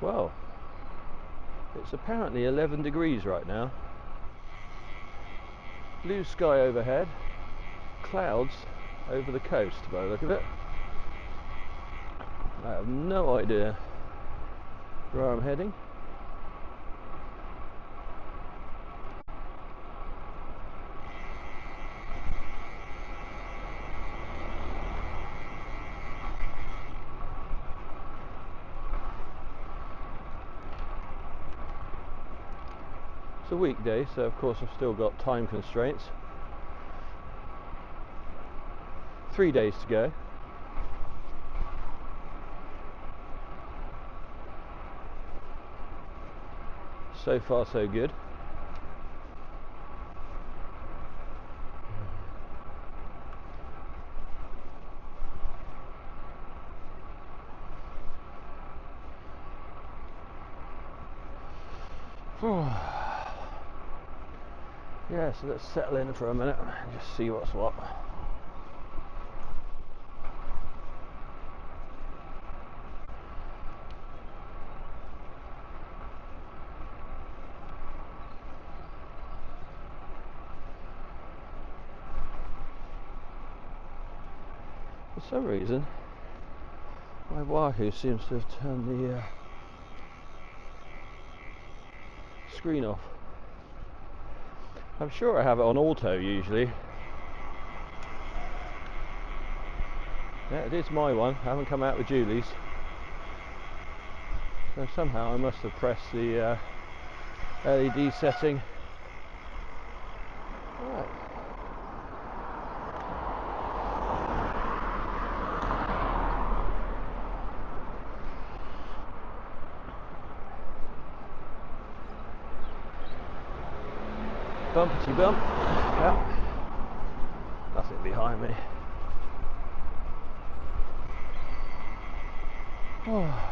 Well, it's apparently 11 degrees right now. Blue sky overhead, clouds over the coast by the look of it. I have no idea where I'm heading. It's a weekday, so of course I've still got time constraints. 3 days to go. So far so good. Yeah, so let's settle in for a minute and just see what's what. For some reason, my Wahoo seems to have turned the screen off. I'm sure I have it on auto usually. Yeah, it is my one. I haven't come out with Julie's. So somehow I must have pressed the LED setting. Right. Bumpety bump. Yeah. Nothing behind me. Oh.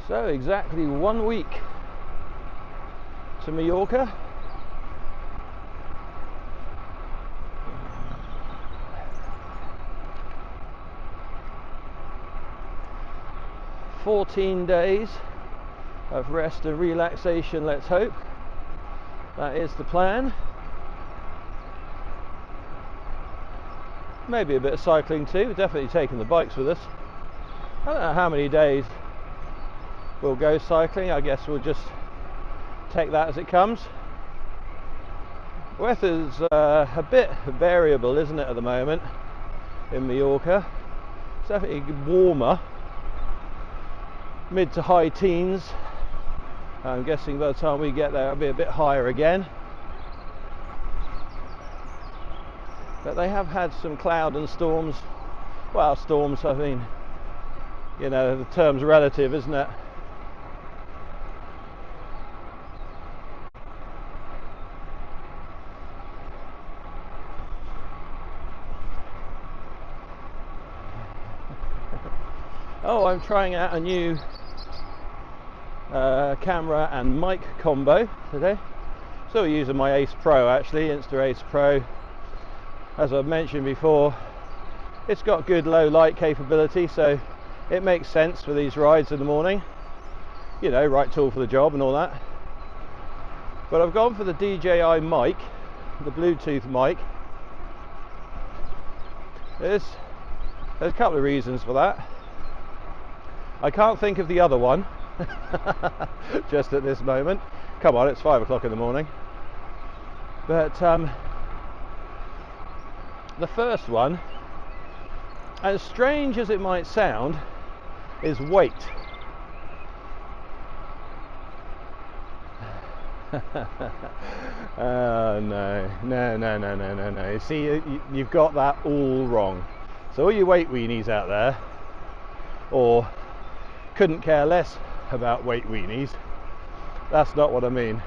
So exactly 1 week to Mallorca. "14 days of rest and relaxation, let's hope. That is the plan. Maybe a bit of cycling too. We're definitely taking the bikes with us. I don't know how many days we'll go cycling. I guess we'll just take that as it comes. Weather's a bit variable, isn't it, at the moment in Mallorca? It's definitely warmer, mid to high teens. I'm guessing by the time we get there it'll be a bit higher again. But they have had some cloud and storms. Well, storms, I mean, you know, the term's relative, isn't it? Oh, I'm trying out a new camera and mic combo today. Still using my Ace Pro, actually, Insta Ace Pro. As I've mentioned before, it's got good low light capability, so it makes sense for these rides in the morning. You know, right tool for the job and all that. But I've gone for the DJI mic, the Bluetooth mic. There's a couple of reasons for that. I can't think of the other one just at this moment. Come on, it's 5 o'clock in the morning. But the first one, as strange as it might sound, is weight. No. You see, you've got that all wrong. So all you weight weenies out there, or couldn't care less about weight weenies, that's not what I mean.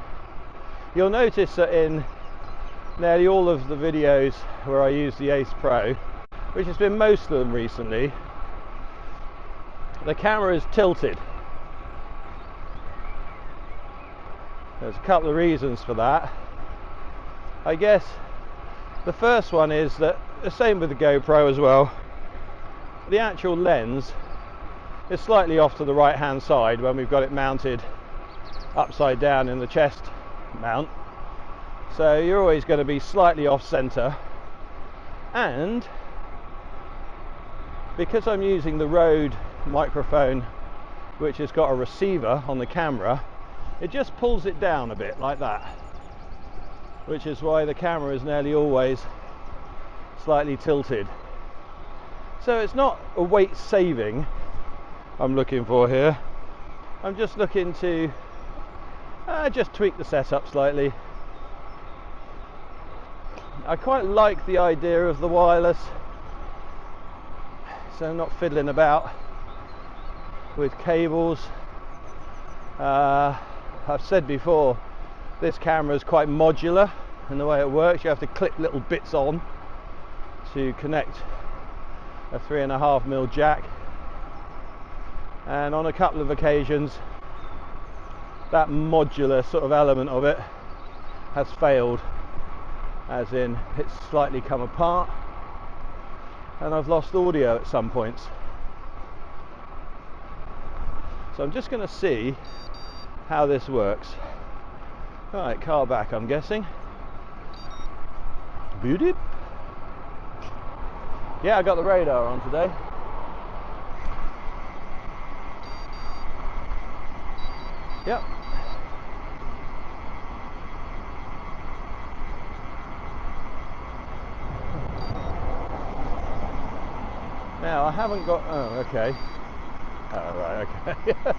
You'll notice that in nearly all of the videos where I use the Ace Pro, which has been most of them recently, the camera is tilted. There's a couple of reasons for that. I guess the first one is that, the same with the GoPro as well, the actual lens is slightly off to the right hand side when we've got it mounted upside down in the chest mount, so you're always going to be slightly off center. And because I'm using the Rode microphone, which has got a receiver on the camera, it just pulls it down a bit like that, which is why the camera is nearly always slightly tilted. So it's not a weight saving I'm looking for here. I'm just looking to just tweak the setup slightly. I quite like the idea of the wireless, so I'm not fiddling about with cables. I've said before, this camera is quite modular in the way it works. You have to clip little bits on to connect a 3.5mm jack, and on a couple of occasions that modular sort of element of it has failed, as in it's slightly come apart and I've lost audio at some points. So I'm just going to see how this works. Right, car back, I'm guessing. Beauty. Yeah, I got the radar on today. Yep. Now I haven't got, oh okay. Oh right, okay.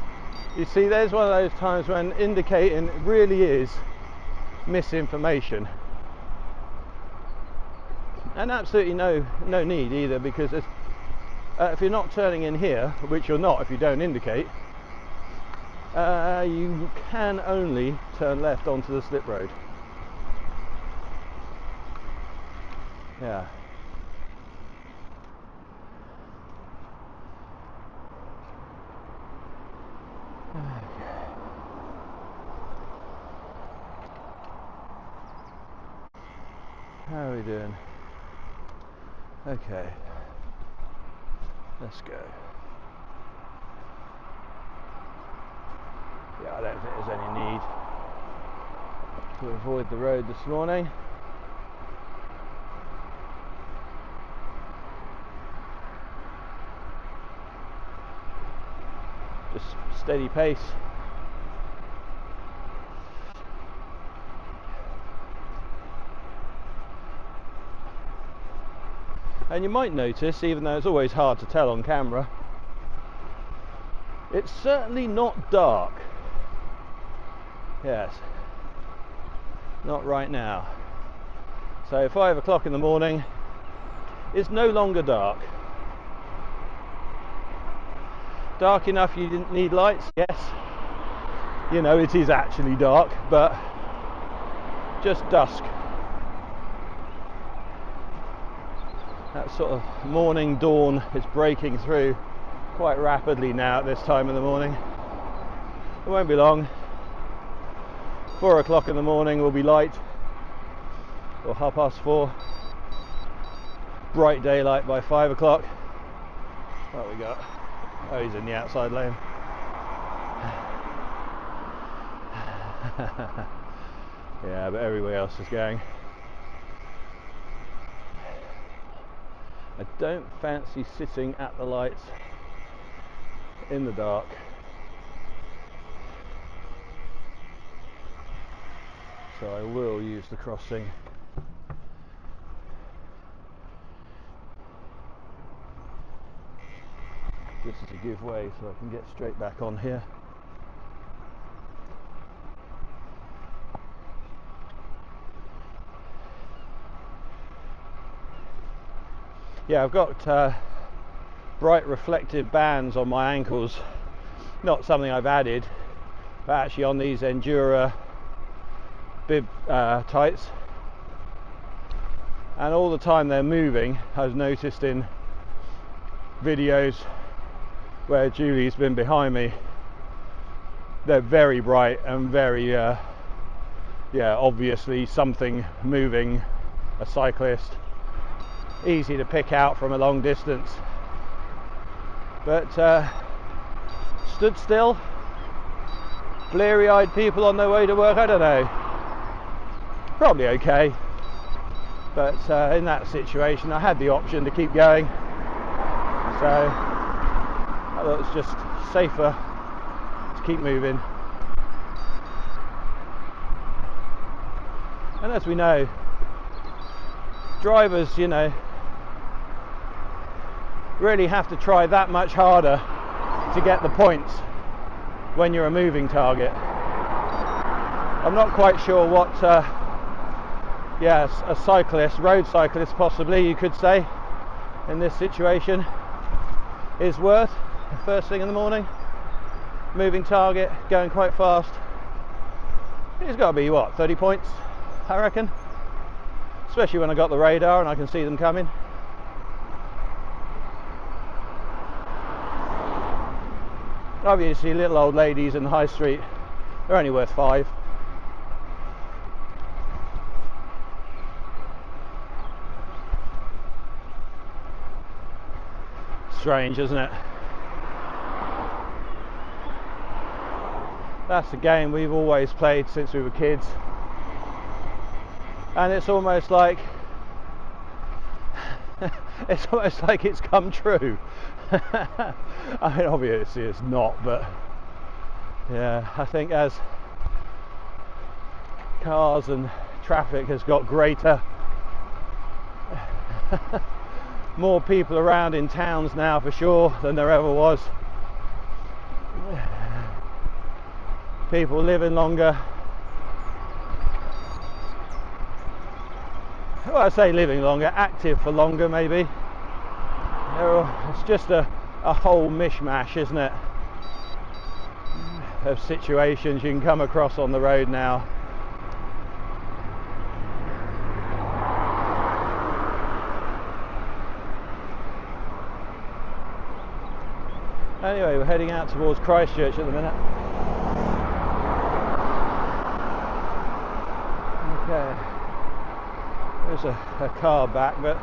You see, there's one of those times when indicating really is misinformation. And absolutely no need either, because if you're not turning in here, which you're not if you don't indicate, you can only turn left onto the slip road. Yeah. How are we doing? Okay, let's go. Yeah, I don't think there's any need to avoid the road this morning. Just steady pace. And you might notice, even though it's always hard to tell on camera, it's certainly not dark. Yes, not right now. So 5 o'clock in the morning is no longer dark. Dark enough you didn't need lights, yes. You know, it is actually dark, but just dusk. That sort of morning dawn is breaking through quite rapidly now at this time in the morning. It won't be long. 4 o'clock in the morning will be light, or 4:30. Bright daylight by 5 o'clock. What we got? Oh, he's in the outside lane. Yeah, but everywhere else is going. I don't fancy sitting at the lights in the dark. So I will use the crossing. This is a give way so I can get straight back on here. Yeah, I've got bright reflective bands on my ankles. Not something I've added, but actually on these Endura bib tights, and all the time they're moving. I've noticed in videos where Julie's been behind me, they're very bright and very yeah, obviously something moving, a cyclist, easy to pick out from a long distance. But stood still, bleary-eyed people on their way to work, I don't know, probably okay, but in that situation I had the option to keep going, so I thought it's just safer to keep moving. And as we know, drivers, you know, really have to try that much harder to get the points when you're a moving target. I'm not quite sure what a cyclist, road cyclist possibly you could say, in this situation is worth first thing in the morning. Moving target, going quite fast. It's got to be what, 30 points I reckon, especially when I got the radar and I can see them coming. Obviously little old ladies in the high street, they're only worth 5. Strange, isn't it? That's a game we've always played since we were kids, and it's almost like it's come true. I mean, obviously it's not, but yeah, I think as cars and traffic has got greater, more people around in towns now for sure than there ever was. People living longer. Well, I say living longer, active for longer maybe. It's just a whole mishmash, isn't it, of situations you can come across on the road now. Anyway, we're heading out towards Christchurch at the minute. Okay, there's a car back, but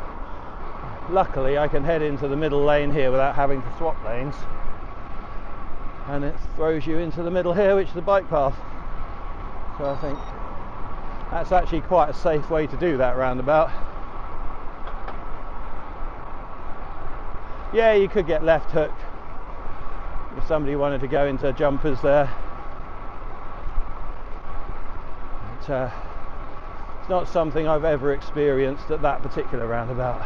luckily I can head into the middle lane here without having to swap lanes, and it throws you into the middle here, which is the bike path. So I think that's actually quite a safe way to do that roundabout. Yeah, you could get left hooked if somebody wanted to go into jumpers there, but it's not something I've ever experienced at that particular roundabout.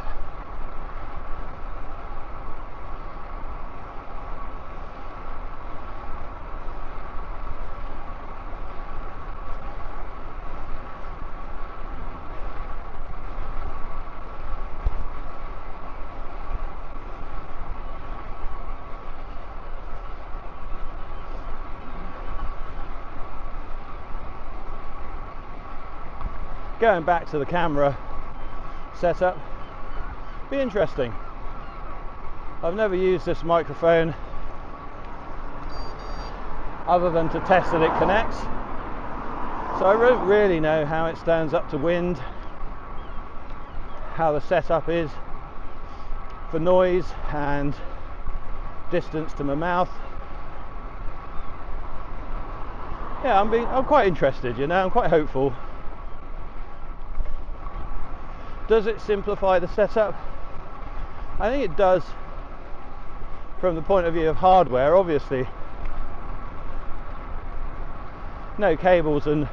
Going back to the camera setup, be interesting. I've never used this microphone other than to test that it connects, so I don't really know how it stands up to wind, how the setup is for noise and distance to my mouth. Yeah, I'm quite interested, you know, I'm quite hopeful. Does it simplify the setup? I think it does from the point of view of hardware, obviously. No cables and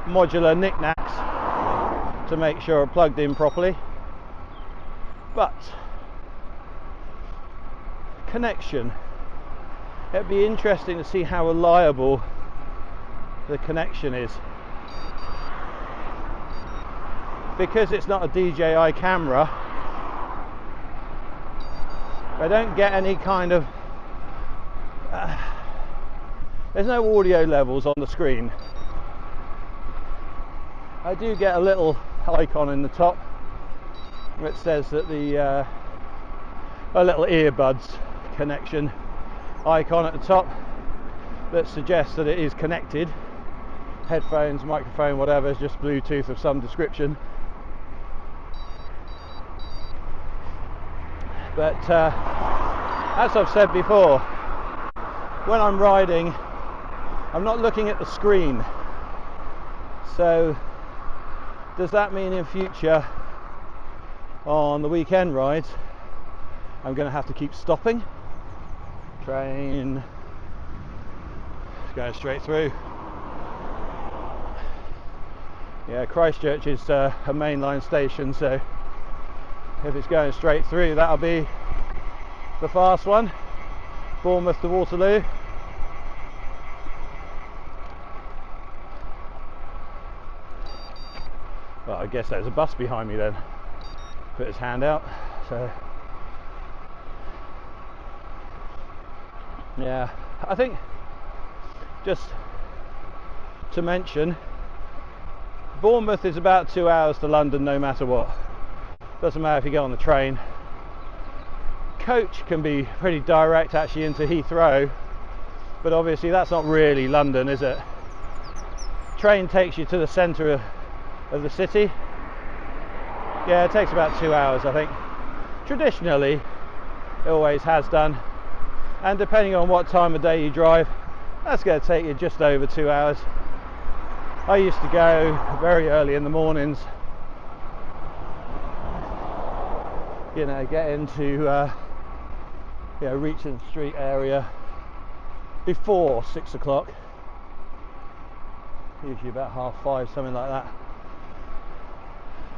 modular knickknacks to make sure it's plugged in properly. But connection. It'd be interesting to see how reliable the connection is. Because it's not a DJI camera, I don't get any kind of there's no audio levels on the screen. I do get a little icon in the top which says that the a little earbuds connection icon at the top that suggests that it is connected. Headphones, microphone, whatever, is just Bluetooth of some description. But as I've said before, when I'm riding, I'm not looking at the screen. So does that mean in future on the weekend rides I'm going to have to keep stopping? Train, it's going straight through. Yeah, Christchurch is a mainline station, so if it's going straight through, that'll be the fast one. Bournemouth to Waterloo. Well, I guess there's a bus behind me then. Put his hand out. So yeah, I think just to mention, Bournemouth is about 2 hours to London no matter what. Doesn't matter if you go on the train. Coach can be pretty direct actually into Heathrow, but obviously that's not really London, is it? Train takes you to the centre of the city. Yeah, it takes about 2 hours, I think. Traditionally, it always has done. And depending on what time of day you drive, that's going to take you just over 2 hours. I used to go very early in the mornings, you know, get into Regent Street area before 6 o'clock, usually about 5:30, something like that,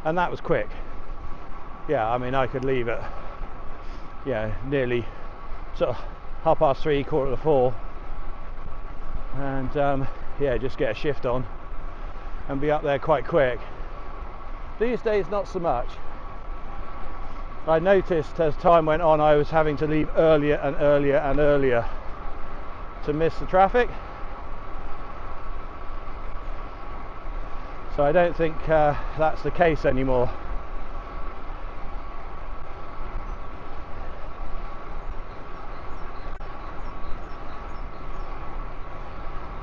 and that was quick. Yeah, I mean, I could leave at nearly sort of 3:30, 4:45, and just get a shift on and be up there quite quick. These days not so much. I noticed as time went on I was having to leave earlier and earlier and earlier to miss the traffic. So I don't think that's the case anymore.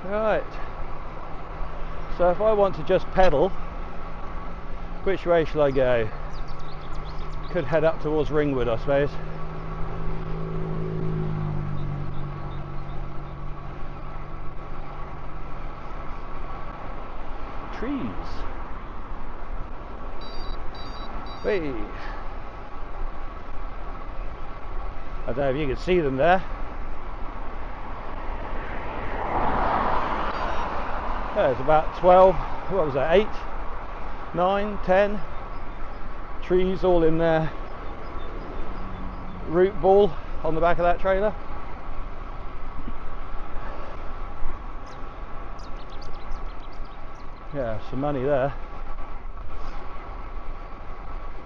Right. So if I want to just pedal, which way shall I go? Could head up towards Ringwood, I suppose. Trees. Hey. I don't know if you can see them there. There's about 12, what was that, 8, 9, 10 trees all in their root ball on the back of that trailer. Yeah, some money there.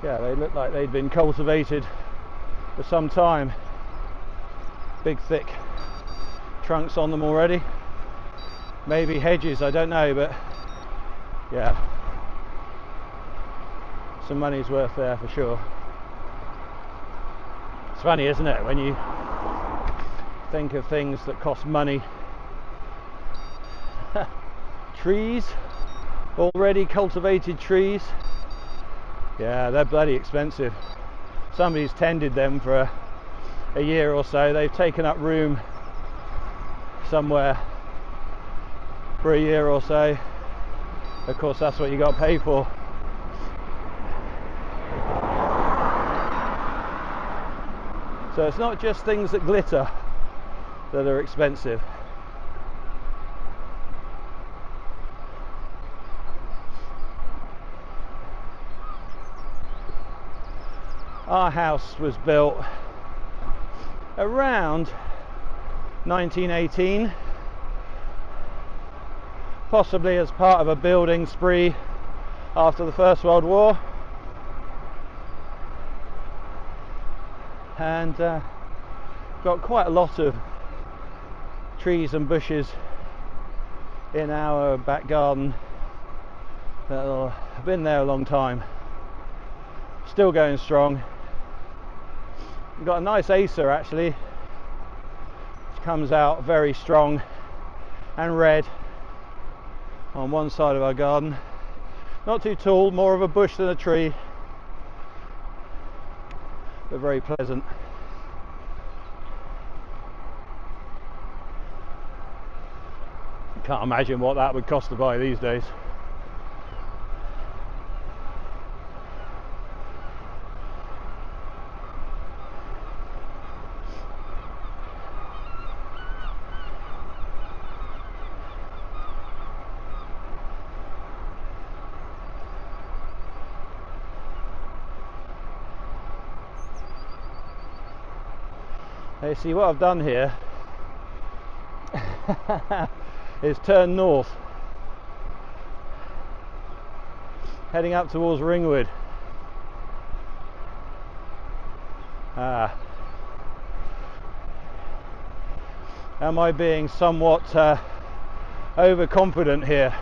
Yeah, they look like they'd been cultivated for some time. Big thick trunks on them already. Maybe hedges, I don't know, but yeah, some money's worth there for sure. It's funny, isn't it, when you think of things that cost money. Trees, already cultivated trees, yeah, they're bloody expensive. Somebody's tended them for a year or so. They've taken up room somewhere for a year or so. Of course, that's what you got to pay for. So it's not just things that glitter that are expensive. Our house was built around 1918, possibly as part of a building spree after the First World War. And got quite a lot of trees and bushes in our back garden that have been there a long time, still going strong. We've got a nice Acer actually, which comes out very strong and red on one side of our garden. Not too tall, more of a bush than a tree, but very pleasant. Can't imagine what that would cost to buy these days. Hey, see what I've done here is turn north, heading up towards Ringwood. Am I being somewhat overconfident here?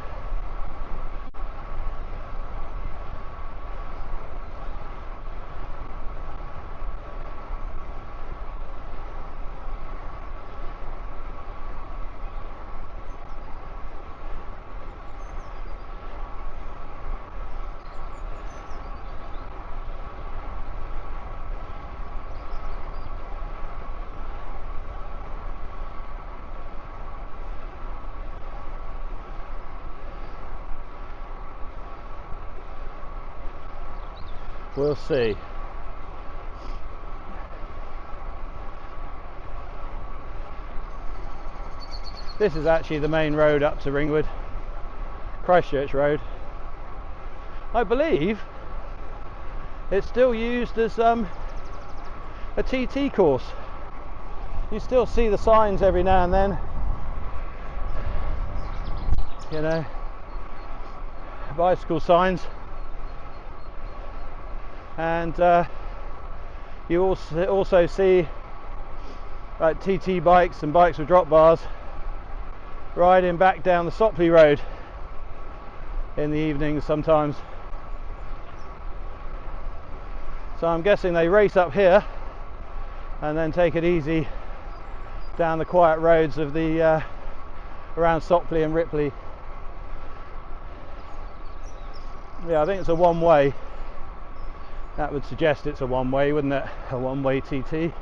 We'll see. This is actually the main road up to Ringwood, Christchurch Road. I believe it's still used as a TT course. You still see the signs every now and then, you know, bicycle signs. And you also see like TT bikes and bikes with drop bars riding back down the Sopley Road in the evenings sometimes. So I'm guessing they race up here and then take it easy down the quiet roads of the around Sopley and Ripley. Yeah, I think it's a one-way. That would suggest it's a one-way, wouldn't it? A one-way TT.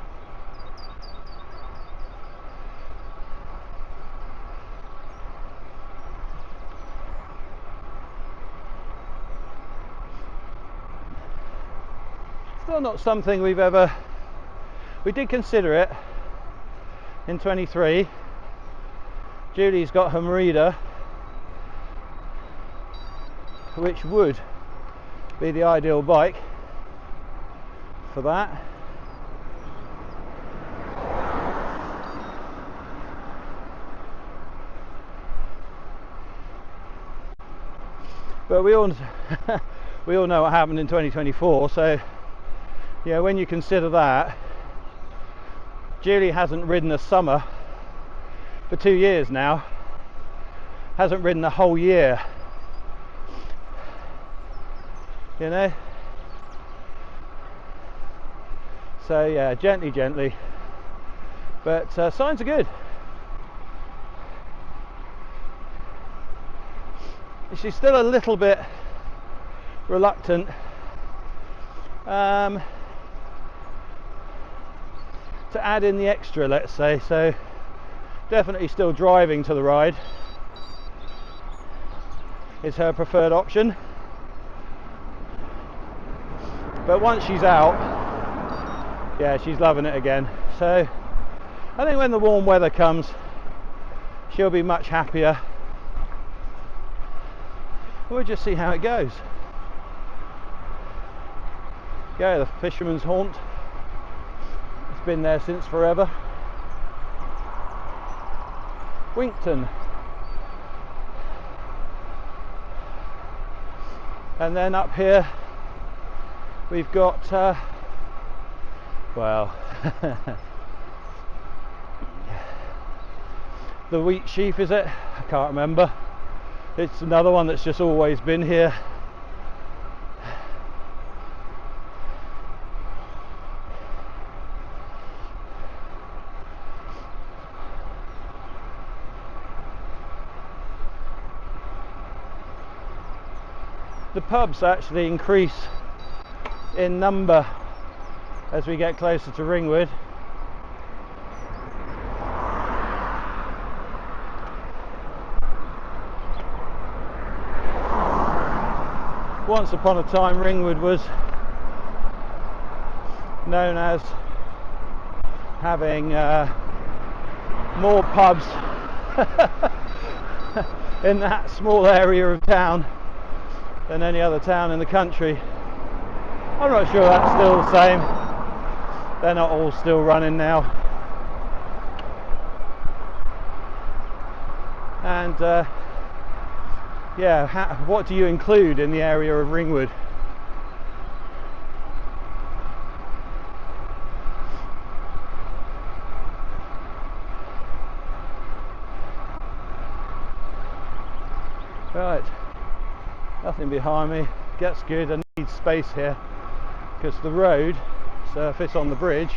Still not something we did consider it in 23. Julie's got her Merida, which would be the ideal bike for that. But we all we all know what happened in 2024, so yeah, when you consider that, Julie hasn't ridden a summer for 2 years now, hasn't ridden a whole year, you know. So yeah, gently, but signs are good. She's still a little bit reluctant to add in the extra, let's say, so definitely still driving to the ride is her preferred option, but once she's out, yeah, she's loving it again. So I think when the warm weather comes, she'll be much happier. We'll just see how it goes. Yeah, the fisherman's haunt. It's been there since forever. Winkton. And then up here we've got well the wheat sheaf, is it? I can't remember. It's another one that's just always been here. The pubs actually increase in number as we get closer to Ringwood. Once upon a time, Ringwood was known as having more pubs in that small area of town than any other town in the country. I'm not sure that's still the same. They're not all still running now. And yeah, what do you include in the area of Ringwood? Right, nothing behind me. Gets good. I need space here because the road surface on the bridge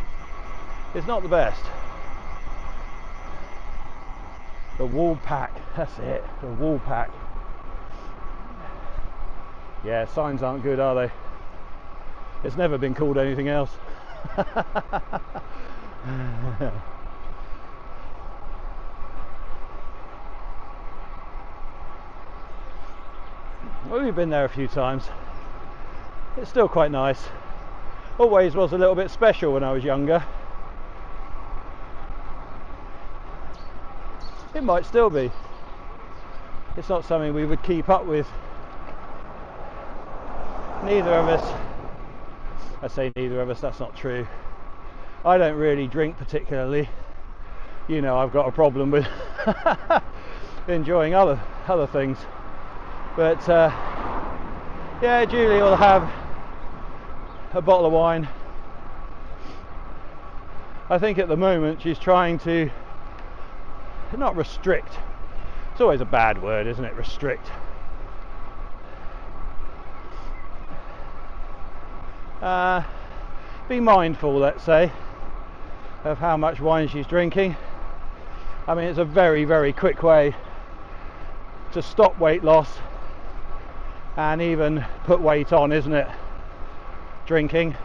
is not the best. The wall pack, that's it, the wall pack. Yeah, signs aren't good, are they? It's never been called anything else. Well, we've been there a few times. It's still quite nice. Always was a little bit special when I was younger. It might still be. It's not something we would keep up with. Neither of us, I say neither of us, that's not true. I don't really drink particularly. You know, I've got a problem with enjoying other things. But yeah, Julie will have a bottle of wine. I think at the moment she's trying to not restrict. It's always a bad word, isn't it? Restrict. Be mindful, let's say, of how much wine she's drinking. I mean, it's a very, very quick way to stop weight loss and even put weight on, isn't it? Drinking.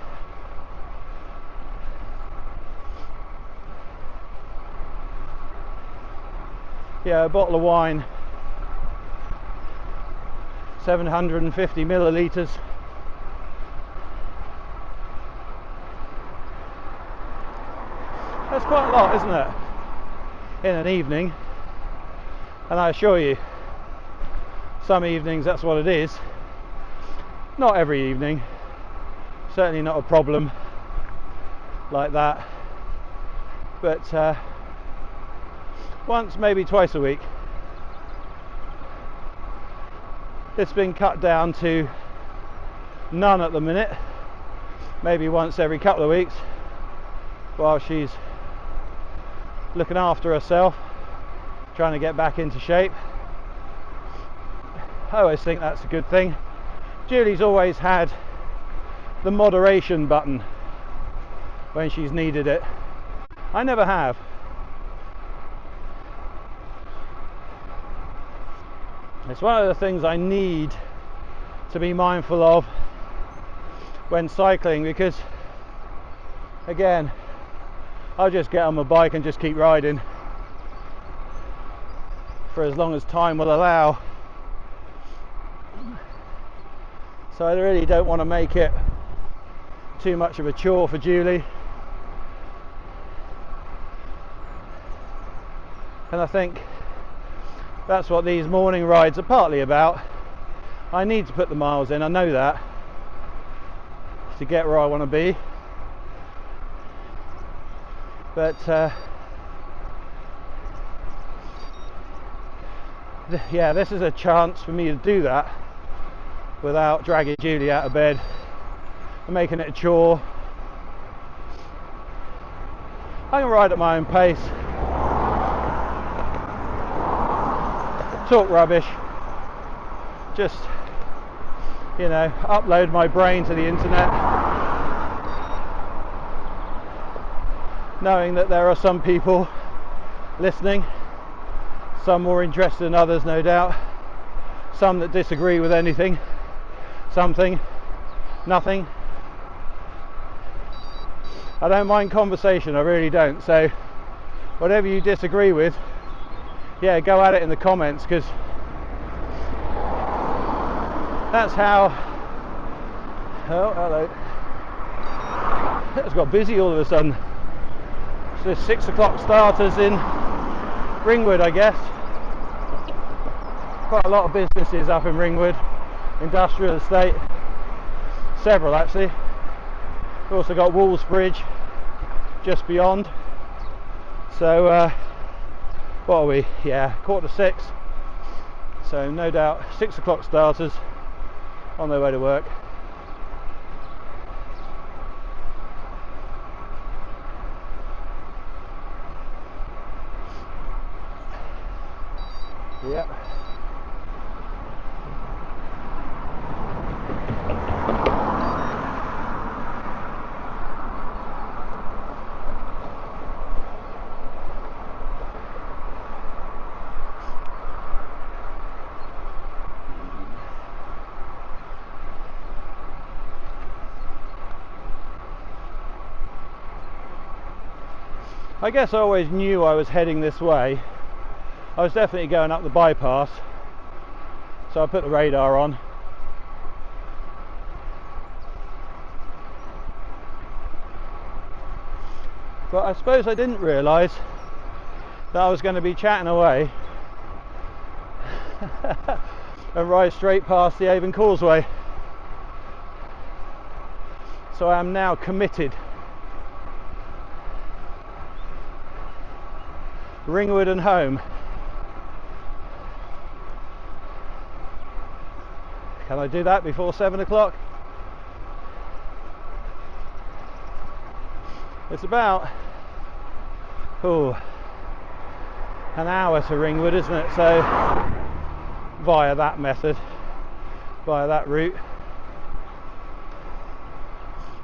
Yeah, a bottle of wine, 750 millilitres. That's quite a lot, isn't it, in an evening? And I assure you, some evenings that's what it is. Not every evening, certainly not a problem like that, but once, maybe twice a week. It's been cut down to none at the minute, maybe once every couple of weeks while she's looking after herself, trying to get back into shape. I always think that's a good thing. Julie's always had the moderation button when she's needed it. I never have. It's one of the things I need to be mindful of when cycling, because again, I'll just get on my bike and just keep riding for as long as time will allow. So I really don't want to make it too much of a chore for Julie. And I think that's what these morning rides are partly about. I need to put the miles in, I know that, to get where I want to be. But yeah, this is a chance for me to do that without dragging Julie out of bed and making it a chore. I can ride at my own pace. talk rubbish, just, you know, upload my brain to the internet, knowing that there are some people listening, some more interested than others, no doubt, some that disagree with anything, something, nothing. I don't mind conversation, I really don't, so whatever you disagree with, yeah, go at it in the comments, because that's how. Oh, hello. It's got busy all of a sudden. So there's 6 o'clock starters in Ringwood, I guess. Quite a lot of businesses up in Ringwood, industrial estate, several actually. We've also got Woolsbridge just beyond. So what are we? Yeah, 5:45. So no doubt 6 o'clock starters on their way to work. Yep. I guess I always knew I was heading this way. I was definitely going up the bypass, so I put the radar on. But I suppose I didn't realise that I was going to be chatting away and ride straight past the Avon Causeway. So I am now committed. Ringwood and home. Can I do that before 7 o'clock? It's about an hour to Ringwood, isn't it? So via that method, via that route.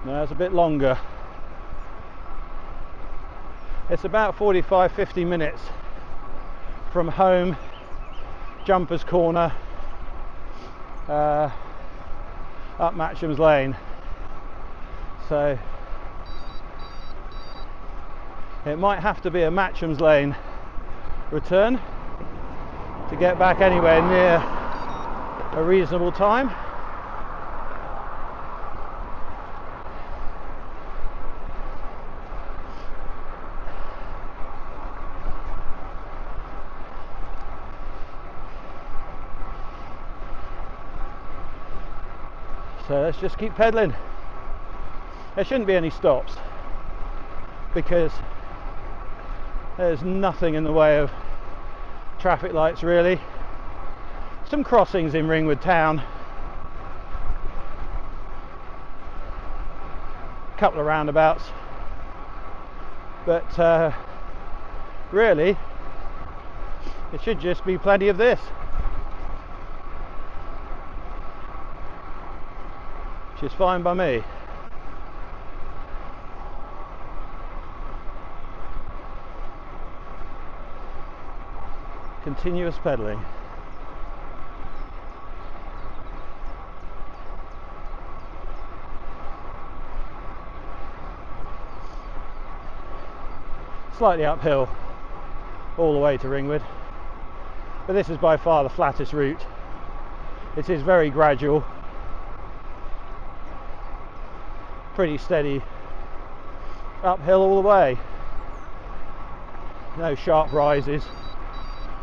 No, it's a bit longer. It's about 45-50 minutes from home, Jumpers Corner, up Matchams Lane. So it might have to be a Matchams Lane return to get back anywhere near a reasonable time. So let's just keep pedaling. There shouldn't be any stops because there's nothing in the way of traffic lights really. Some crossings in Ringwood town, a couple of roundabouts, but really it should just be plenty of this. Which is fine by me. Continuous pedaling. Slightly uphill all the way to Ringwood, but this is by far the flattest route. It is very gradual, pretty steady uphill all the way, no sharp rises,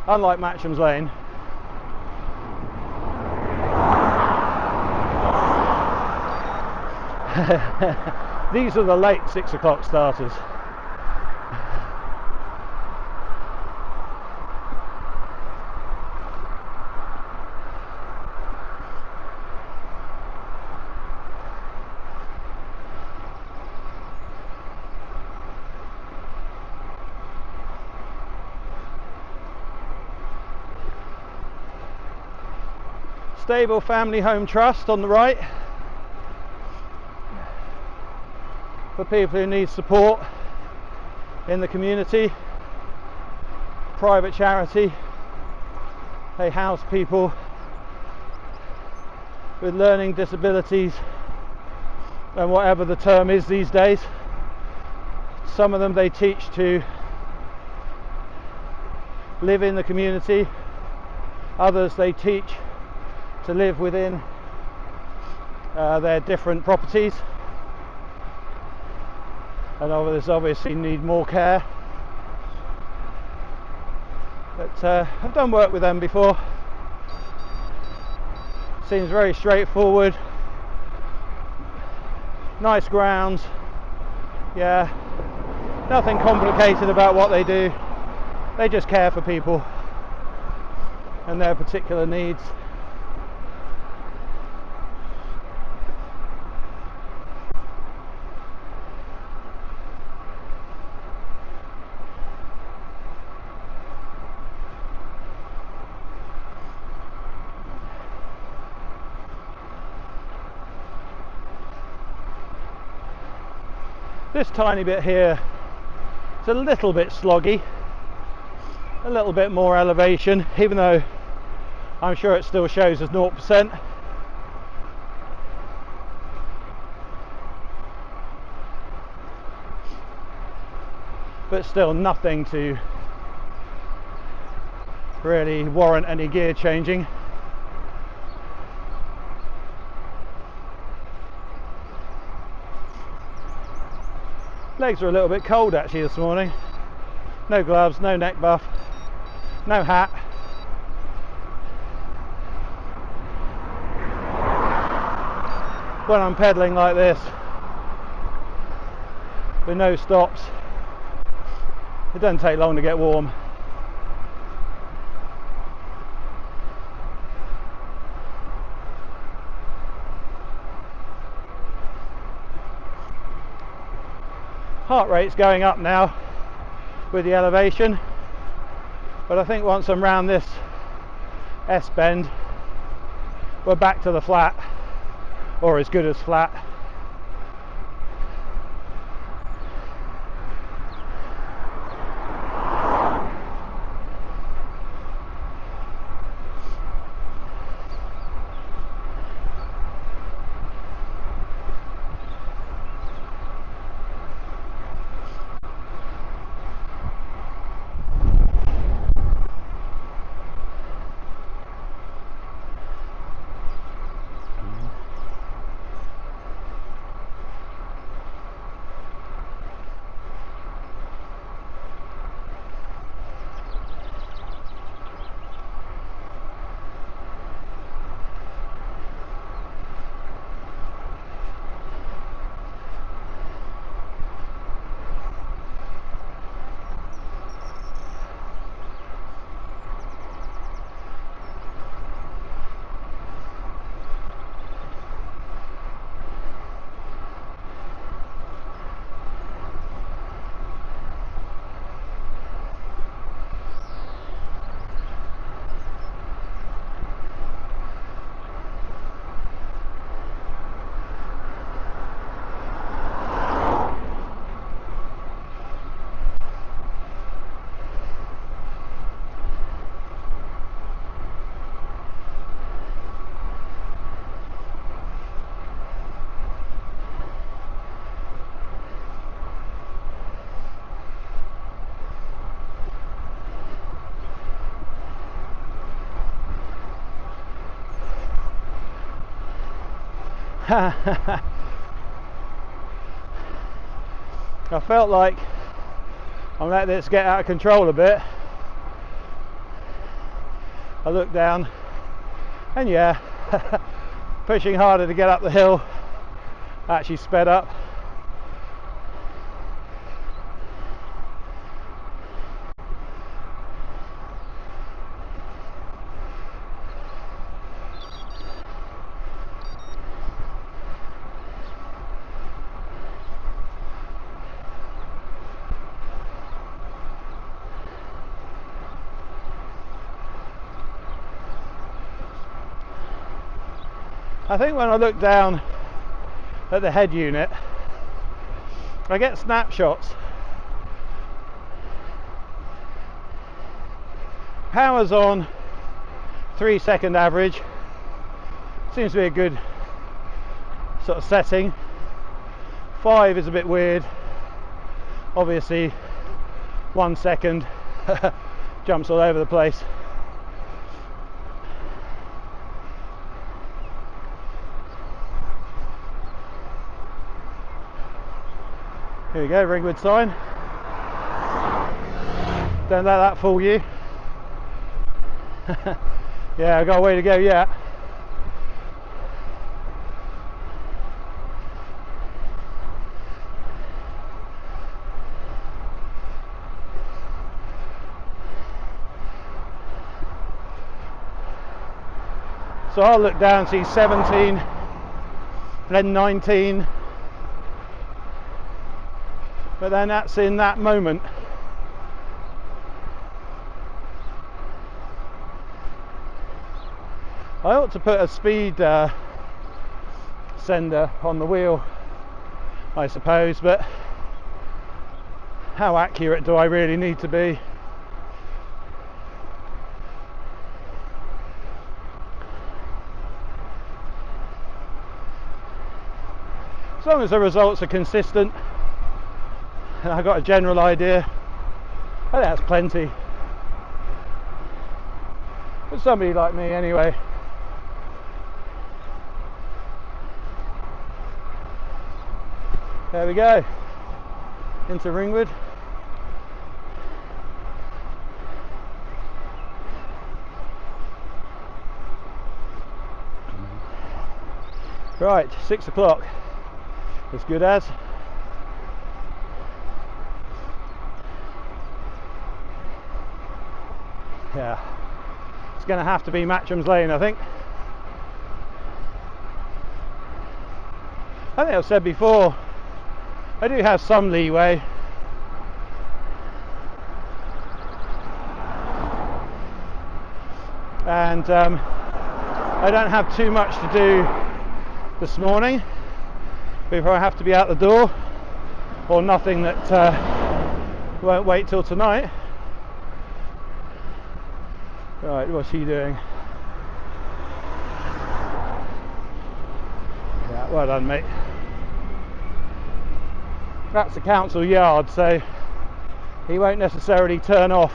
unlike Matchams Lane. These are the late 6 o'clock starters. Stable Family Home Trust on the right, for people who need support in the community. Private charity. They house people with learning disabilities and whatever the term is these days. Some of them they teach to live in the community, others they teach to live within their different properties, and others obviously need more care. But I've done work with them before. Seems very straightforward. Nice grounds. Yeah, nothing complicated about what they do. They just care for people and their particular needs. This tiny bit here, it's a little bit sloggy, a little bit more elevation, even though I'm sure it still shows as 0%. But still nothing to really warrant any gear changing. Legs are a little bit cold actually this morning. No gloves, no neck buff, no hat. When I'm pedalling like this with no stops, it doesn't take long to get warm. Heart rate's going up now with the elevation, but I think once I'm round this S bend, we're back to the flat, or as good as flat. I felt like I'm letting this get out of control a bit. I looked down and yeah, pushing harder to get up the hill, actually sped up. I think when I look down at the head unit, I get snapshots. Power's on, 3-second average. Seems to be a good sort of setting. 5 is a bit weird. Obviously, 1 second jumps all over the place. Here we go, Ringwood sign. Don't let that fool you. Yeah, I've got a way to go yet. So I'll look down, see 17, then 19, but then that's in that moment. I ought to put a speed sender on the wheel, I suppose, but how accurate do I really need to be? As long as the results are consistent and I've got a general idea, I think that's plenty. For somebody like me anyway. There we go, into Ringwood. Right, 6 o'clock. As good as. Yeah, it's going to have to be Matchams Lane, I think. I think I've said before, I do have some leeway. And I don't have too much to do this morning before I have to be out the door, or nothing that won't wait till tonight. Right, what's he doing? Yeah, well done, mate. That's the council yard, so he won't necessarily turn off.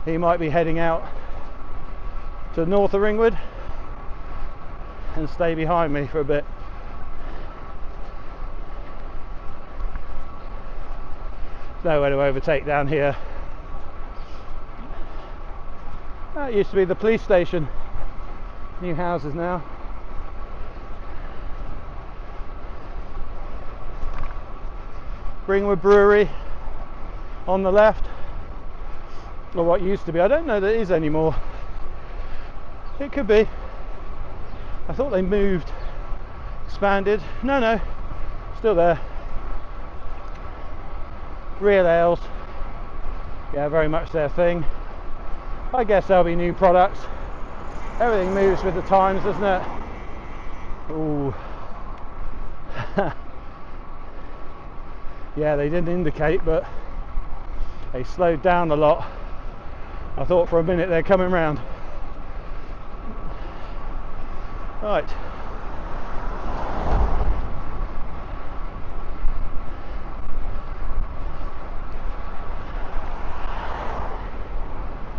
He might be heading out to the north of Ringwood and stay behind me for a bit. Nowhere to overtake down here. That used to be the police station. New houses now. Ringwood Brewery on the left, or what used to be. I don't know that it is anymore. It could be. I thought they moved, expanded. No, still there. Real ales, yeah, very much their thing. I guess there'll be new products. Everything moves with the times, doesn't it? Ooh. Yeah, they didn't indicate, but they slowed down a lot. I thought for a minute they're coming round. Right.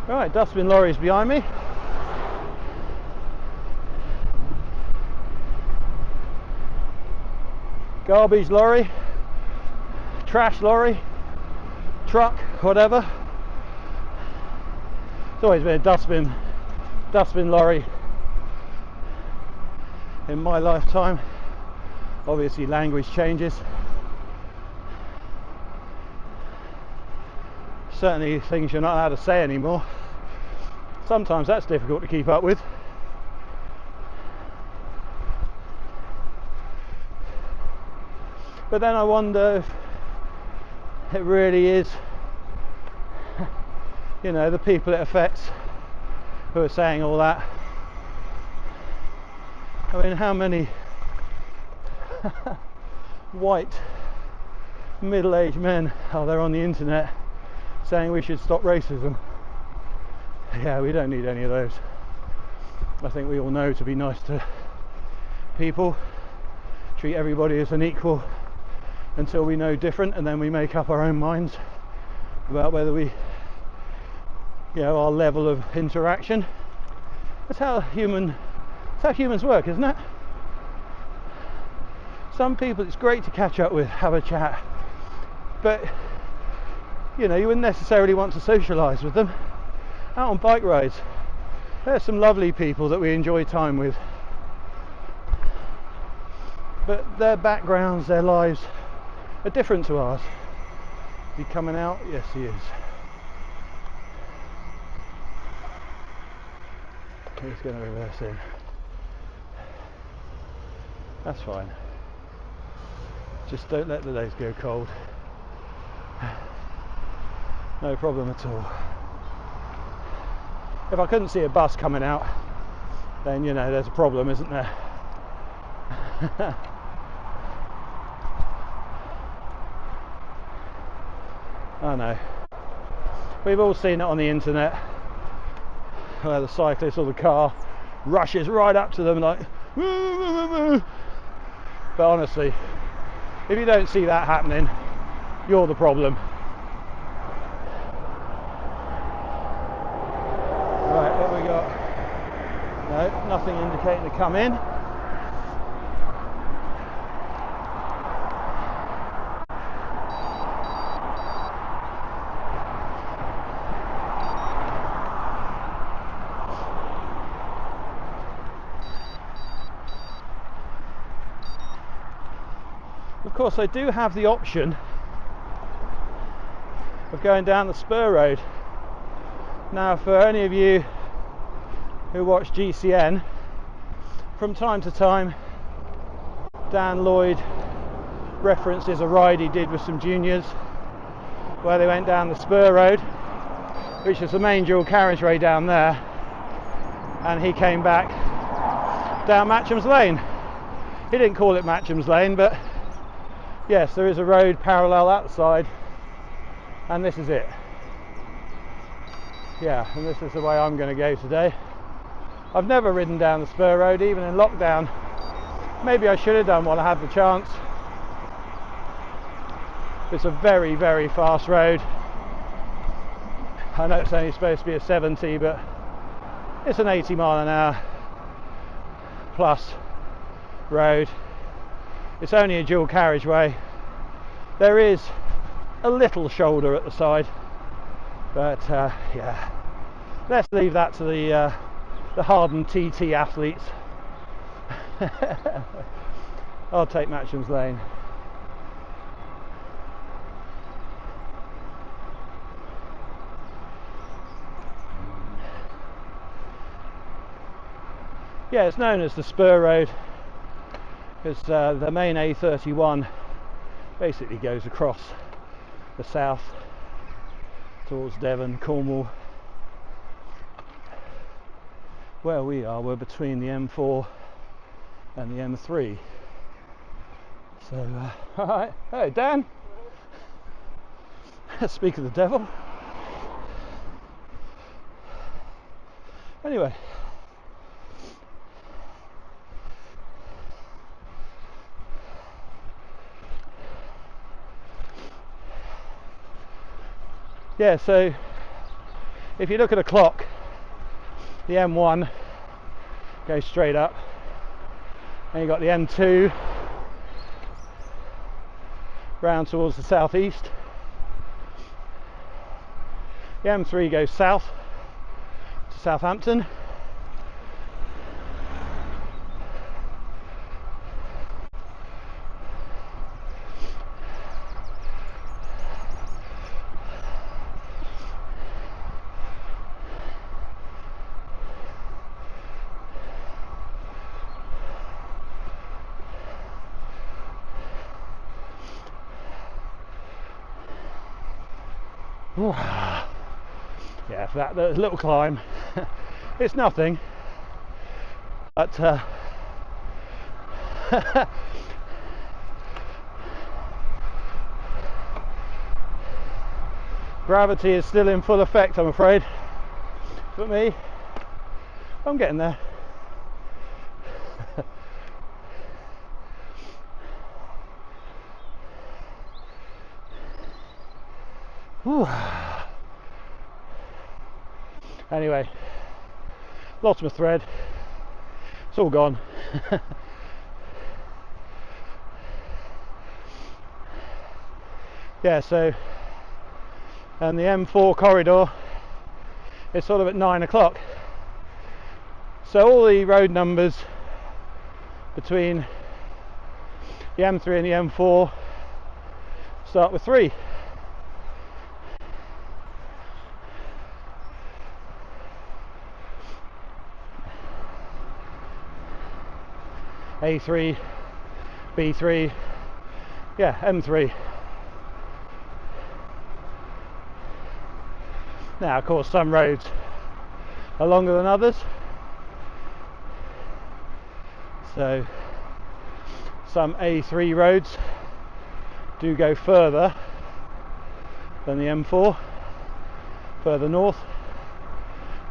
Right, dustbin lorries behind me. Garbage lorry, trash lorry, truck, whatever. It's always been a dustbin lorry in my lifetime. Obviously language changes. Certainly things you're not allowed to say anymore. Sometimes that's difficult to keep up with. But then I wonder if it really is, you know, the people it affects who are saying all that. I mean, how many white middle-aged men are there on the internet saying we should stop racism? Yeah, we don't need any of those. I think we all know to be nice to people, treat everybody as an equal until we know different, and then we make up our own minds about whether we, our level of interaction. That's how humans work, isn't it? Some people it's great to catch up with, have a chat, but you wouldn't necessarily want to socialise with them. Out on bike rides, there's some lovely people that we enjoy time with, but their backgrounds, their lives are different to ours. Is he coming out? Yes, he is. He's going to reverse in. That's fine. Just don't let the legs go cold. No problem at all. If I couldn't see a bus coming out, then there's a problem, isn't there? I know. We've all seen it on the internet where the cyclist or the car rushes right up to them like but honestly, if you don't see that happening, you're the problem. Right, what have we got? No, nothing indicating to come in. Of course, I do have the option of going down the spur road. Now, for any of you who watch GCN, from time to time Dan Lloyd references a ride he did with some juniors where they went down the spur road, which is the main dual carriageway down there, and he came back down Matchams Lane. He didn't call it Matchams Lane, but yes, there is a road parallel outside, and this is it. Yeah, and this is the way I'm going to go today. I've never ridden down the spur road, even in lockdown. Maybe I should have done while I had the chance. It's a very, very fast road. I know it's only supposed to be a 70, but it's an 80 mile an hour plus road. It's only a dual carriageway. There is a little shoulder at the side, but yeah, let's leave that to the hardened TT athletes. I'll take Matchams Lane. Yeah, it's known as the Spur Road because the main A31 basically goes across the south towards Devon, Cornwall. Where we are, we're between the M4 and the M3. So, alright. Hey, Dan. Speak of the devil. Anyway. Yeah, so if you look at a clock, the M1 goes straight up, and you've got the M2 round towards the southeast. The M3 goes south to Southampton. Yeah, for that little climb, it's nothing, but Gravity is still in full effect, I'm afraid. But me, I'm getting there. Anyway, lost my thread. It's all gone. Yeah, so and the M4 corridor is sort of at 9 o'clock. So all the road numbers between the M3 and the M4 start with 3. A3, B3, yeah, M3. Now, of course, some roads are longer than others, so some A3 roads do go further than the M4, further north,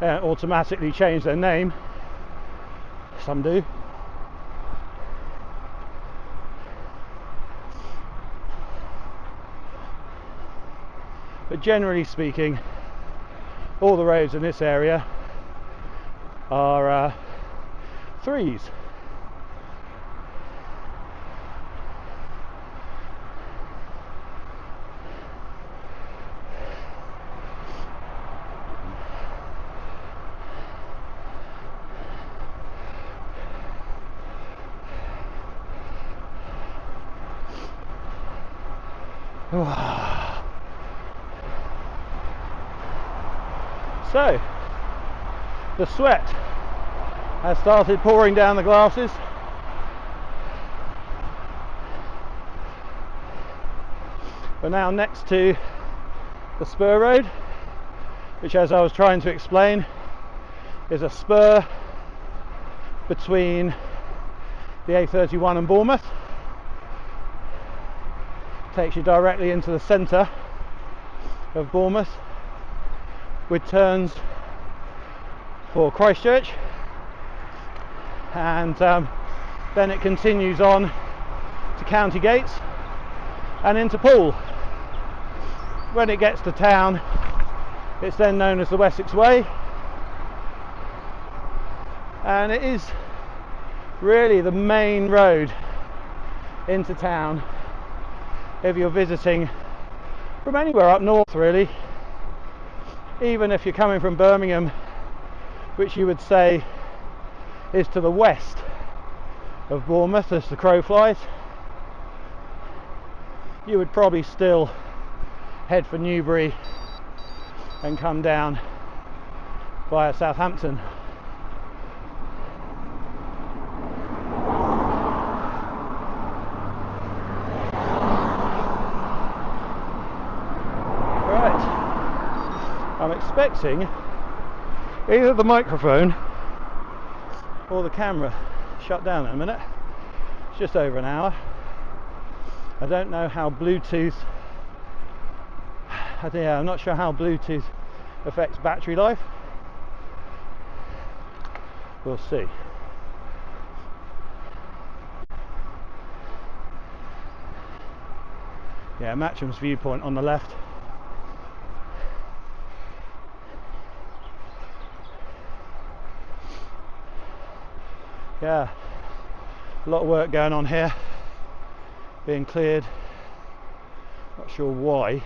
and automatically change their name. Some do. But generally speaking, all the roads in this area are 3s. So, the sweat has started pouring down the glasses. We're now next to the spur road, which, as I was trying to explain, is a spur between the A31 and Bournemouth. Takes you directly into the centre of Bournemouth, with turns for Christchurch, and then it continues on to County Gates and into Poole. When it gets to town, it's then known as the Wessex Way, and it is really the main road into town if you're visiting from anywhere up north, really. Even if you're coming from Birmingham, which you would say is to the west of Bournemouth as the crow flies, you would probably still head for Newbury and come down via Southampton. I'm expecting either the microphone or the camera shut down in a minute. It's just over an hour. I don't know how Bluetooth, I'm not sure how Bluetooth affects battery life. We'll see. Yeah, Matchams viewpoint on the left. Yeah, a lot of work going on here, being cleared, not sure why.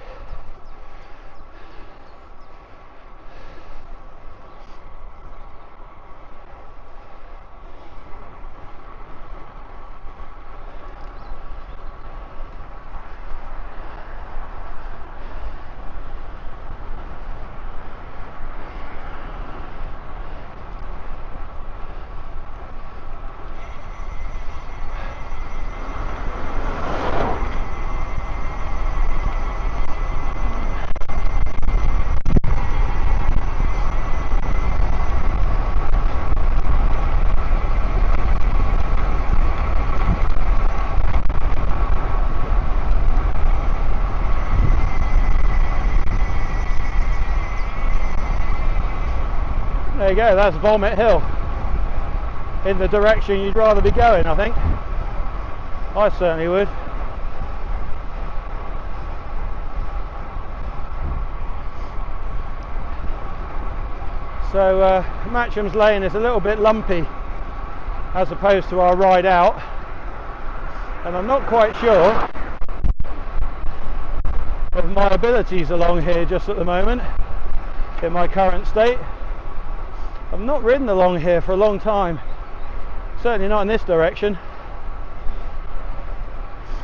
you go, that's Vomit Hill, in the direction you'd rather be going, I think. I certainly would. So Matchams Lane is a little bit lumpy as opposed to our ride out, and I'm not quite sure of my abilities along here just at the moment in my current state. I've not ridden along here for a long time, certainly not in this direction.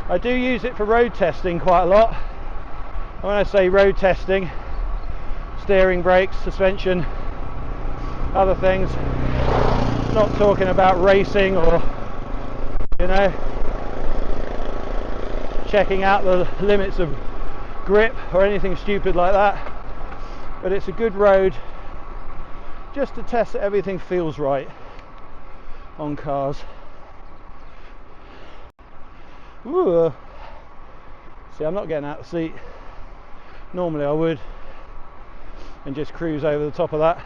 I do use it for road testing quite a lot. When I say road testing, steering, brakes, suspension, other things, not talking about racing or, you know, checking out the limits of grip or anything stupid like that, but it's a good road just to test that everything feels right on cars. Ooh. See, I'm not getting out of the seat. Normally I would, and just cruise over the top of that.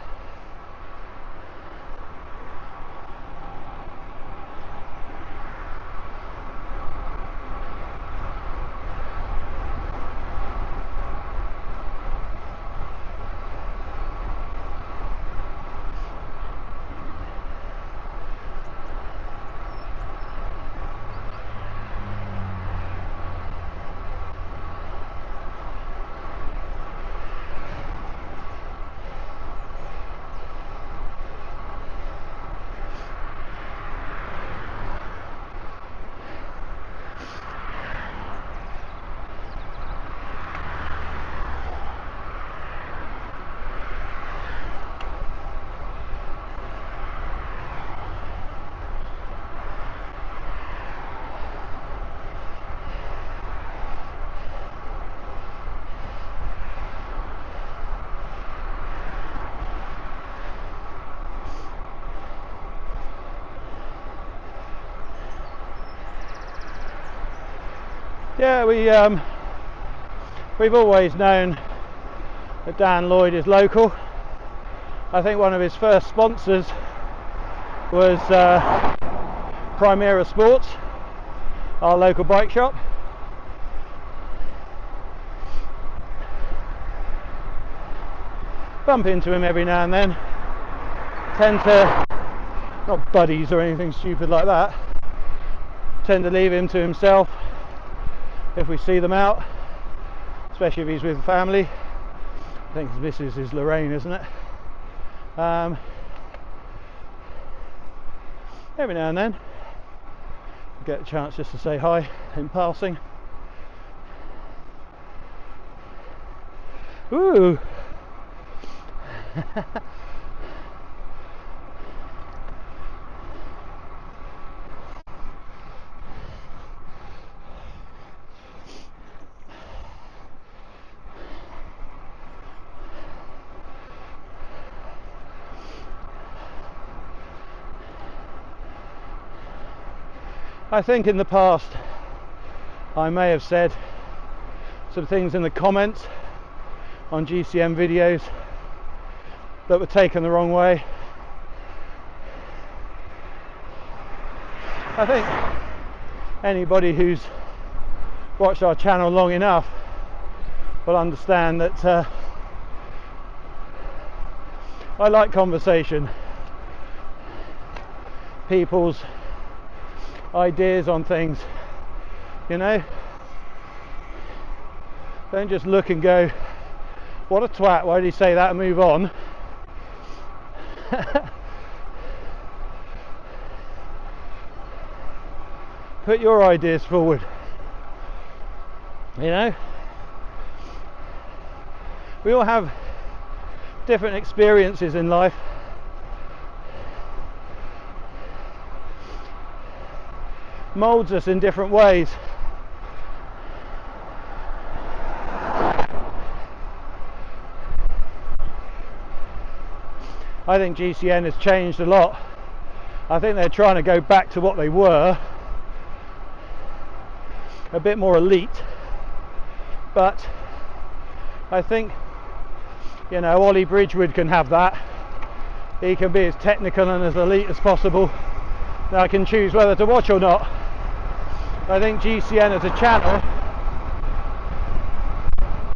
Yeah, we've always known that Dan Lloyd is local. I think one of his first sponsors was Primera Sports, our local bike shop. Bump into him every now and then. Tend to, not buddies or anything stupid like that, tend to leave him to himself if we see them out, especially if he's with family. I think his missus is Lorraine, isn't it? Every now and then get a chance just to say hi in passing. Ooh. I think in the past I may have said some things in the comments on GCM videos that were taken the wrong way. I think anybody who's watched our channel long enough will understand that I like conversation, people's ideas on things, you know. Don't just look and go, what a twat, why did he say that, and move on. Put your ideas forward, you know. We all have different experiences in life. Molds us in different ways. I think GCN has changed a lot. I think they're trying to go back to what they were, a bit more elite, but I think, you know, Ollie Bridgewood can have that he can be as technical and as elite as possible. Now I can choose whether to watch or not. I think GCN as a channel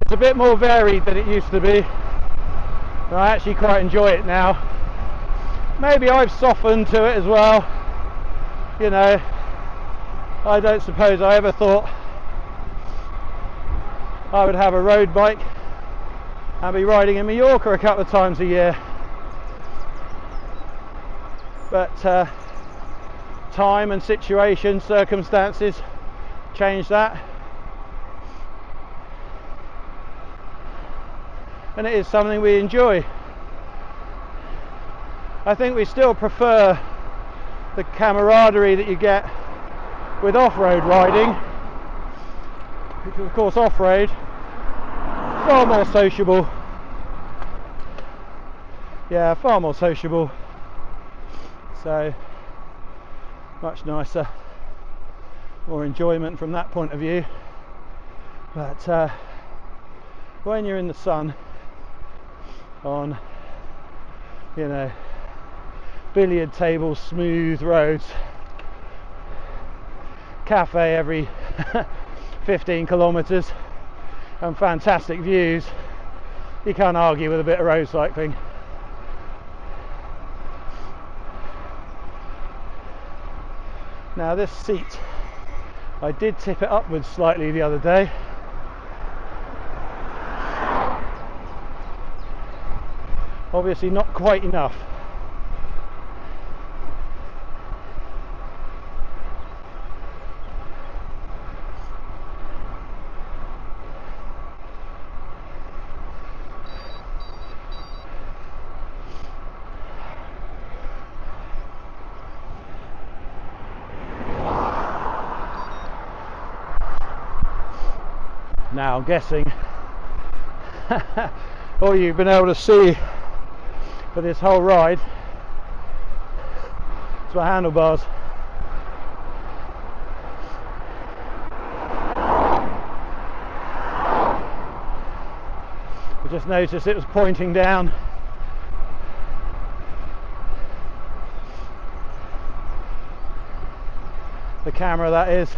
is a bit more varied than it used to be, and I actually quite enjoy it now. Maybe I've softened to it as well, you know. I don't suppose I ever thought I would have a road bike and be riding in Mallorca a couple of times a year, but time and situation, circumstances change that, and it is something we enjoy. I think we still prefer the camaraderie that you get with off-road riding, because of course off-road far more sociable. Yeah, far more sociable, so much nicer, more enjoyment from that point of view. But when you're in the sun on, you know, billiard tables, smooth roads, cafe every 15 kilometres and fantastic views, you can't argue with a bit of road cycling. Now this seat, I did tip it upwards slightly the other day. Obviously not quite enough. Now I'm guessing all you've been able to see for this whole ride is my handlebars. I just noticed it was pointing down. The camera, that is.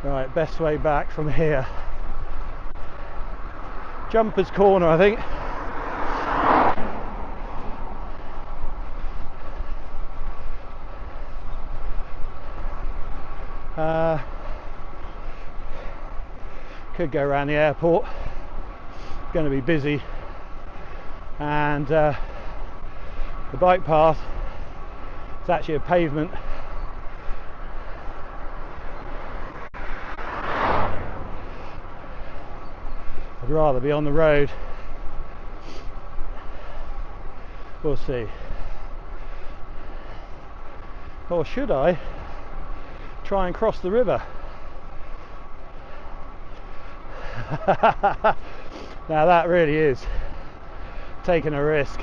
Right, best way back from here. Jumper's Corner, I think. Could go around the airport. It's going to be busy, and the bike path is actually a pavement. I'd rather be on the road. We'll see. Or should I try and cross the river? Now that really is taking a risk.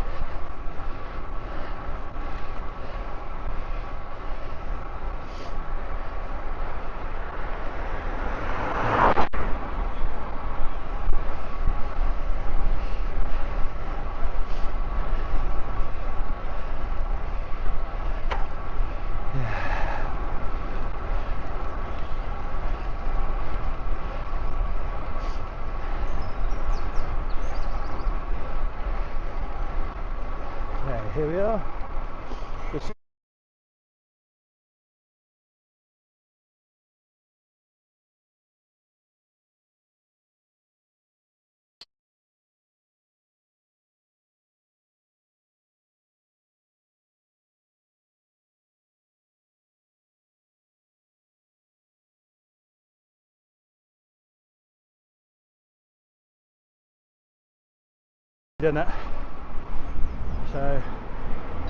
Here we are. Isn't it? So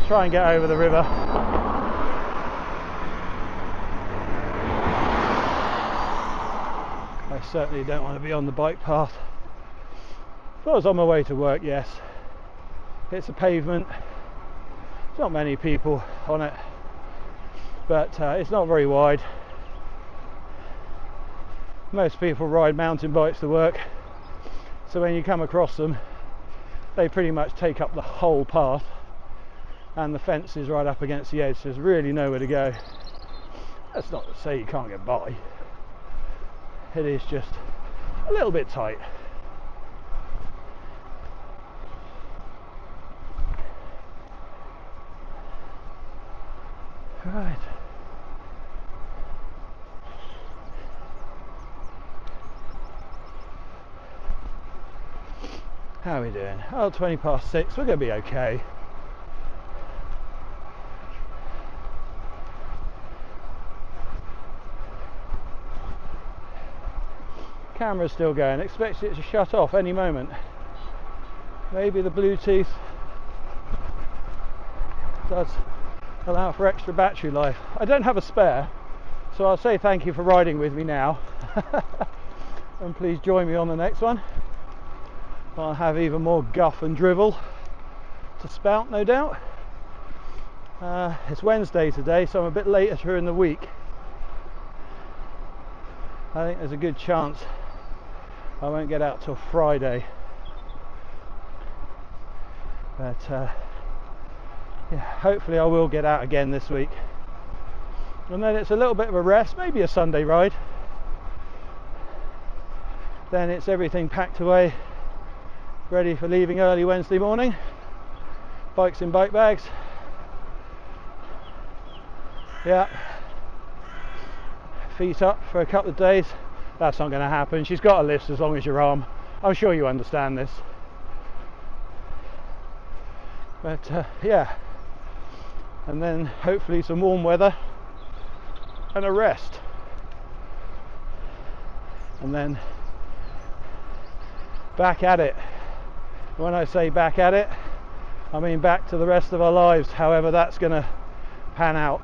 try and get over the river. I certainly don't want to be on the bike path. If I was on my way to work, yes. It's a pavement. There's not many people on it, but it's not very wide. Most people ride mountain bikes to work, so when you come across them, they pretty much take up the whole path, and the fence is right up against the edge, so there's really nowhere to go. That's not to say you can't get by. It is just a little bit tight. Right. How are we doing? Oh, 20 past 6. We're going to be okay. Camera's still going. Expect it to shut off any moment. Maybe the Bluetooth does allow for extra battery life. I don't have a spare, so I'll say thank you for riding with me now. And please join me on the next one. I'll have even more guff and drivel to spout, no doubt. It's Wednesday today, so I'm a bit later in the week. I think there's a good chance I won't get out till Friday. But yeah, hopefully I will get out again this week. And then it's a little bit of a rest, maybe a Sunday ride. Then it's everything packed away, ready for leaving early Wednesday morning. Bikes in bike bags. Yeah. Feet up for a couple of days. That's not going to happen. She's got a lift as long as your arm. I'm sure you understand this. But yeah. And then hopefully some warm weather and a rest. And then back at it. When I say back at it, I mean back to the rest of our lives, however that's going to pan out.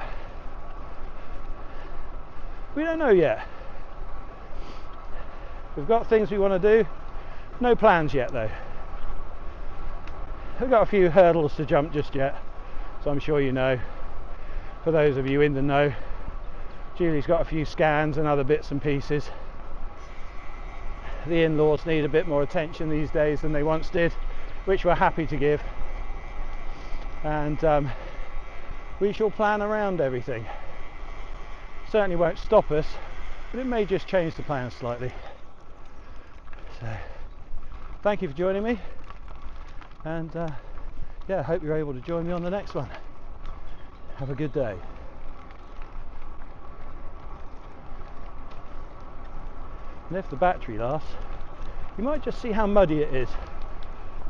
We don't know yet. We've got things we want to do. No plans yet though. We've got a few hurdles to jump just yet, so I'm sure you know. For those of you in the know, Julie's got a few scans and other bits and pieces. The in-laws need a bit more attention these days than they once did, which we're happy to give. And we shall plan around everything. Certainly won't stop us, but it may just change the plan slightly. So, thank you for joining me, and yeah, I hope you're able to join me on the next one. Have a good day. And if the battery lasts, you might just see how muddy it is.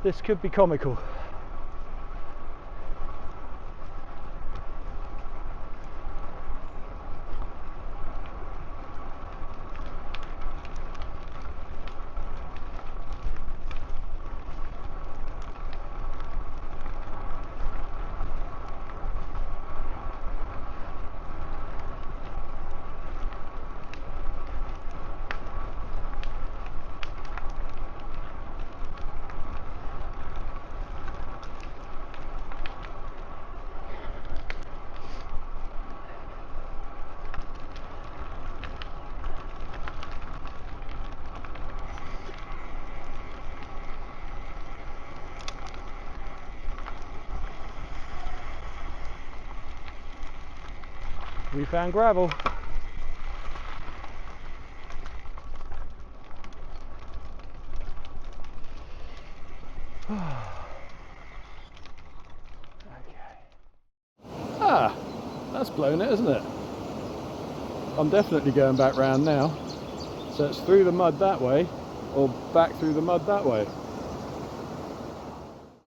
This could be comical. We found gravel. Okay. Ah, that's blown it, isn't it? I'm definitely going back round now. So it's through the mud that way, or back through the mud that way.